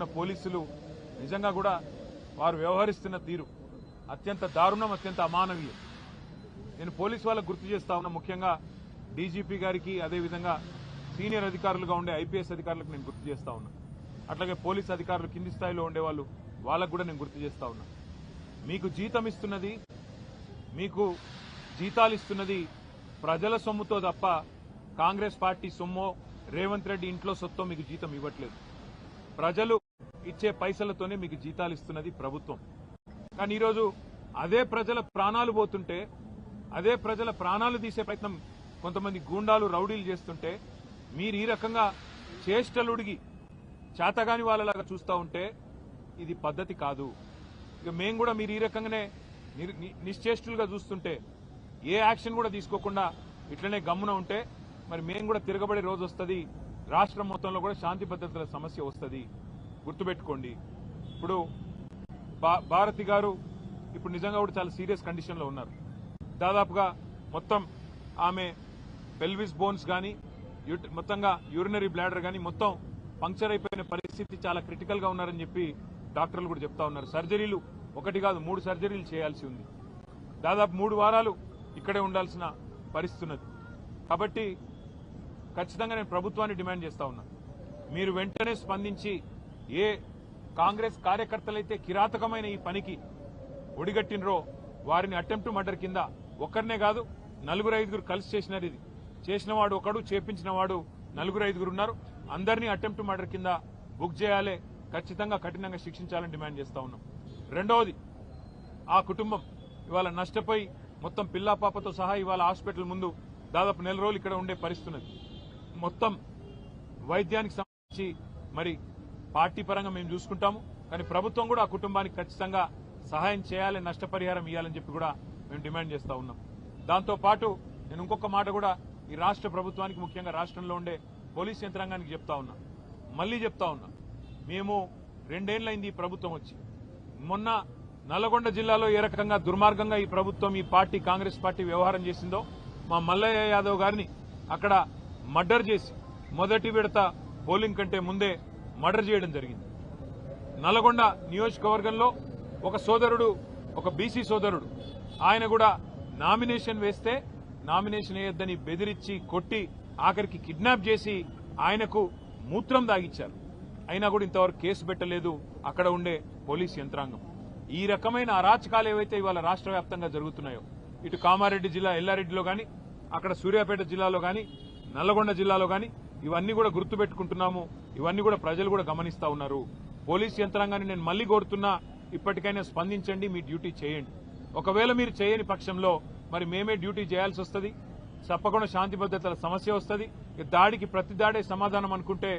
ఉన్న పోలీసులు నిజంగా కూడా వారు వ్యవహరిస్తున్న తీరు అత్యంత దారుణం, అత్యంత అమానవీయం. నేను పోలీసు వాళ్ళకు గుర్తు చేస్తా ఉన్నా, ముఖ్యంగా డీజీపీ గారికి, అదేవిధంగా సీనియర్ అధికారులుగా ఉండే ఐపీఎస్ అధికారులకు నేను గుర్తు చేస్తా ఉన్నా. అట్లాగే పోలీసు అధికారులు కింది స్థాయిలో ఉండేవాళ్ళు, వాళ్ళకు కూడా నేను గుర్తు చేస్తా ఉన్నా. మీకు జీతం ఇస్తున్నది, మీకు జీతాలు ఇస్తున్నది ప్రజల సొమ్ముతో తప్ప కాంగ్రెస్ పార్టీ సొమ్మో రేవంత్ రెడ్డి ఇంట్లో సొత్తో మీకు జీతం ఇవ్వట్లేదు. ప్రజలు ఇచ్చే పైసలతోనే మీకు జీతాలు ఇస్తున్నది ప్రభుత్వం. కానీ ఈరోజు అదే ప్రజల ప్రాణాలు పోతుంటే, అదే ప్రజల ప్రాణాలు తీసే ప్రయత్నం కొంతమంది గూండాలు, రౌడీలు చేస్తుంటే మీరు ఈ రకంగా చేష్టలుడిగి చేతగాని వాళ్ళలాగా చూస్తూ ఉంటే ఇది పద్ధతి కాదు. ఇక మేము కూడా మీరు ఈ రకంగానే నిశ్చేష్టులుగా చూస్తుంటే, ఏ యాక్షన్ కూడా తీసుకోకుండా ఇట్లనే గమ్మున ఉంటే మరి మేము కూడా తిరగబడే రోజు వస్తుంది. రాష్ట్రం మొత్తంలో కూడా శాంతి భద్రతల సమస్య వస్తుంది. గుర్తుపెట్టుకోండి. ఇప్పుడు భారతి గారు ఇప్పుడు నిజంగా కూడా చాలా సీరియస్ కండిషన్లో ఉన్నారు. దాదాపుగా మొత్తం ఆమె పెల్విస్ బోన్స్ కానీ, మొత్తంగా యూరినరీ బ్లాడర్ కానీ మొత్తం పంక్చర్ అయిపోయిన పరిస్థితి, చాలా క్రిటికల్ గా ఉన్నారని చెప్పి డాక్టర్లు కూడా చెప్తా ఉన్నారు. సర్జరీలు ఒకటి కాదు 3 సర్జరీలు చేయాల్సి ఉంది. దాదాపు 3 వారాలు ఇక్కడే ఉండాల్సిన పరిస్థితి ఉన్నది. కాబట్టి ఖచ్చితంగా నేను ప్రభుత్వాన్ని డిమాండ్ చేస్తా ఉన్నా, మీరు వెంటనే స్పందించి ఏ కాంగ్రెస్ కార్యకర్తలైతే కిరాతకమైన ఈ పనికి ఒడిగట్టినరో వారిని అటెంప్ట్ మర్డర్ కింద, ఒక్కరినే కాదు 4-5 కలిసి చేసినారు. ఇది చేసిన వాడు ఒకడు, చేపించిన వాడు 4-5 ఉన్నారు. అందరినీ అటెంప్ట్ మర్డర్ కింద బుక్ చేయాలి, ఖచ్చితంగా కఠినంగా శిక్షించాలని డిమాండ్ చేస్తా ఉన్నాం. రెండవది, ఆ కుటుంబం ఇవాళ నష్టపోయి మొత్తం పిల్లా పాపతో సహా ఇవాళ హాస్పిటల్ ముందు దాదాపు 1 నెల రోజులు ఇక్కడ ఉండే పరిస్థితున్నది. మొత్తం వైద్యానికి సంబంధించి మరి పార్టీ పరంగా మేము చూసుకుంటాము, కానీ ప్రభుత్వం కూడా ఆ కుటుంబానికి ఖచ్చితంగా సహాయం చేయాలి, నష్టపరిహారం ఇవ్వాలని చెప్పి కూడా మేము డిమాండ్ చేస్తా ఉన్నాం. దాంతో పాటు నేను ఇంకొక మాట కూడా ఈ రాష్ట్ర ప్రభుత్వానికి, ముఖ్యంగా రాష్ట్రంలో ఉండే పోలీస్ యంత్రాంగానికి చెప్తా ఉన్నా, మళ్లీ చెప్తా ఉన్నా. మేము 2 ఏళ్లైంది ఈ ప్రభుత్వం వచ్చి. మొన్న నల్లగొండ జిల్లాలో ఏ రకంగా దుర్మార్గంగా ఈ ప్రభుత్వం, ఈ పార్టీ, కాంగ్రెస్ పార్టీ వ్యవహారం చేసిందో, మా మల్లయ్య యాదవ్ గారిని అక్కడ మర్డర్ చేసి మొదటి విడత పోలింగ్ కంటే ముందే మర్డర్ చేయడం జరిగింది. నల్లగొండ నియోజకవర్గంలో ఒక సోదరుడు, ఒక బీసీ సోదరుడు, ఆయన కూడా నామినేషన్ వేస్తే నామినేషన్ వేయొద్దని బెదిరించి కొట్టి ఆఖరికి కిడ్నాప్ చేసి ఆయనకు మూత్రం దాగిచ్చారు. అయినా కూడా ఇంతవరకు కేసు పెట్టలేదు అక్కడ ఉండే పోలీస్ యంత్రాంగం. ఈ రకమైన అరాచకాలు ఏవైతే ఇవాళ రాష్ట్ర వ్యాప్తంగా జరుగుతున్నాయో, ఇటు కామారెడ్డి జిల్లా ఎల్లారెడ్డిలో కానీ, అక్కడ సూర్యాపేట జిల్లాలో కానీ, నల్లగొండ జిల్లాలో కానీ, ఇవన్నీ కూడా గుర్తుపెట్టుకుంటున్నాము. ఇవన్నీ కూడా ప్రజలు కూడా గమనిస్తా ఉన్నారు. పోలీస్ యంత్రాంగాన్ని నేను మళ్లీ కోరుతున్నా, ఇప్పటికైనా స్పందించండి, మీ డ్యూటీ చేయండి. ఒకవేళ మీరు చేయని పక్షంలో మరి మేమే డ్యూటీ చేయాల్సి వస్తుంది. తప్పకుండా శాంతి భద్రతల సమస్య వస్తుంది. దాడికి ప్రతి దాడే సమాధానం అనుకుంటే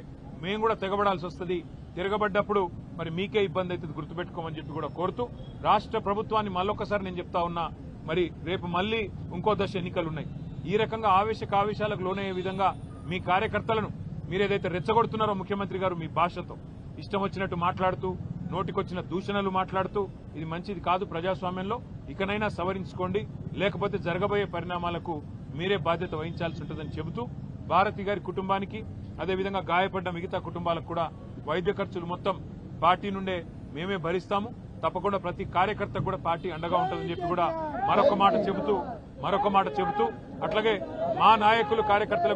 మేము కూడా తెగబడాల్సి వస్తుంది. తిరగబడ్డప్పుడు మరి మీకే ఇబ్బంది అవుతుంది, గుర్తుపెట్టుకోమని చెప్పి కూడా కోరుతూ, రాష్ట్ర ప్రభుత్వాన్ని మళ్ళొక్కసారి నేను చెప్తా ఉన్నా, మరి రేపు మళ్లీ ఇంకో దశ ఎన్నికలున్నాయి. ఈ రకంగా ఆవేశాలకు లోనయ్యే విధంగా మీ కార్యకర్తలను మీరేదైతే రెచ్చగొడుతున్నారో ముఖ్యమంత్రి గారు మీ భాషతో ఇష్టం వచ్చినట్టు మాట్లాడుతూ, నోటికొచ్చిన దూషణలు మాట్లాడుతూ, ఇది మంచిది కాదు ప్రజాస్వామ్యంలో. ఇకనైనా సవరించుకోండి, లేకపోతే జరగబోయే పరిణామాలకు మీరే బాధ్యత వహించాల్సి ఉంటుందని చెబుతూ, భారతి గారి కుటుంబానికి, అదేవిధంగా గాయపడ్డ మిగతా కుటుంబాలకు కూడా వైద్య ఖర్చులు మొత్తం పార్టీ నుండే మేమే భరిస్తాము. తప్పకుండా ప్రతి కార్యకర్త కూడా పార్టీ అండగా ఉంటుందని చెప్పి కూడా మరొక మాట చెబుతూ, అట్లాగే మా నాయకులు, కార్యకర్తలకు